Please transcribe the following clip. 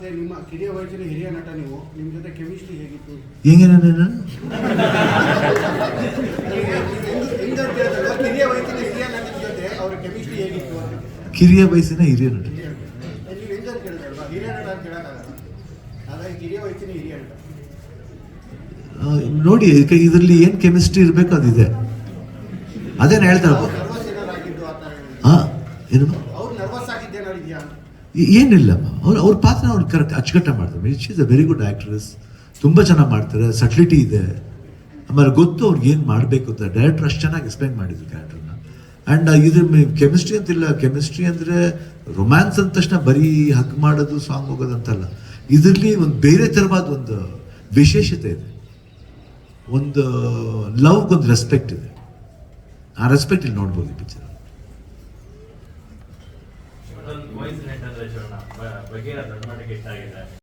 ಮತ್ತೆ ನಿಮ್ಮ ಕಿರಿಯ ವಯಸ್ಸಿನ ಹಿರಿಯ ನಟ ನೀವು, ನಿಮ್ಮ ಜೊತೆ ಕೆಮಿಸ್ಟ್ರಿ ಹೇಗಿತ್ತು? ಹೆಂಗೇನ ಕಿರಿಯ ವಯಸ್ಸಿನ ಹಿರಿಯ ನಟನ ಜೊತೆ ಅವ್ರ ಕೆಮಿಸ್ಟ್ರಿ ಹೇಗಿತ್ತು ಅಂತ. ಕಿರಿಯ ವಯಸ್ಸಿನ ಹಿರಿಯ ನಟ ನೀವು ಹೆಂಗಂತ ಕೇಳಿದ್ರಲ್ವಾ, ಹಿರಿಯ ನಟ ಅಂತ ಹೇಳೋಕ್ಕಾಗಲ್ಲ, ಹಾಗಾಗಿ ಕಿರಿಯ ವಯಸ್ಸಿನ ಹಿರಿಯ ನಟ. ನೋಡಿ, ಇದರಲ್ಲಿ ಏನು ಕೆಮಿಸ್ಟ್ರಿ ಇರಬೇಕು ಅದಿದೆ. ಅದೇನು ಹೇಳ್ತಾರೆ ನರ್ವಸ್ ಏನಾರು ಆಗಿದ್ದು ಆ ಥರ? ಏನು ಅವ್ರು ನರ್ವಸ್ ಆಗಿದ್ದೇನಾರು ಇದೆಯಾ? ಏನಿಲ್ಲ, ಅವ್ರ ಪಾತ್ರ ಅವ್ರು ಕರೆಕ್ಟ್ ಅಚ್ಚುಕಟ್ಟಾಗಿ ಮಾಡ್ತಾರೆ. She is a very good actress, ತುಂಬ ಚೆನ್ನಾಗಿ ಮಾಡ್ತಾರೆ, ಸಟ್ಲಿಟಿ ಇದೆ. ಆಮೇಲೆ ಗೊತ್ತು ಅವ್ರಿಗೆ ಏನು ಮಾಡಬೇಕು ಅಂತ. ಡೈರೆಕ್ಟರ್ ಅಷ್ಟು ಚೆನ್ನಾಗಿ ಎಕ್ಸ್ಪ್ಲೈನ್ ಮಾಡಿದ್ರು ಕ್ಯಾರೆಕ್ಟರ್ನ. ಆ್ಯಂಡ್ ಇದ್ರ ಕೆಮಿಸ್ಟ್ರಿ ಅಂತಿಲ್ಲ. ಕೆಮಿಸ್ಟ್ರಿ ಅಂದರೆ ರೊಮ್ಯಾನ್ಸ್ ಅಂದ ತಕ್ಷಣ ಬರೀ ಹಗ್ ಮಾಡೋದು, ಸಾಂಗ್ ಹೋಗೋದಂತಲ್ಲ. ಇದರಲ್ಲಿ ಒಂದು ಬೇರೆ ಥರವಾದ ಒಂದು ವಿಶೇಷತೆ ಇದೆ. ಒಂದು ಲವ್ಗೊಂದು ರೆಸ್ಪೆಕ್ಟ್ ಇದೆ. ಆ ರೆಸ್ಪೆಕ್ಟ್ ಇಲ್ಲಿ ನೋಡ್ಬೋದು ಈ ಪಿಕ್ಚರ್. ವಾಯ್ಸ್ ನೆಟ್ ಅಂದ್ರೆ ಬಗ್ಗೆ ದೊಡ್ಡ ಮಟ್ಟಿಗೆ ಇಷ್ಟ ಆಗಿದೆ.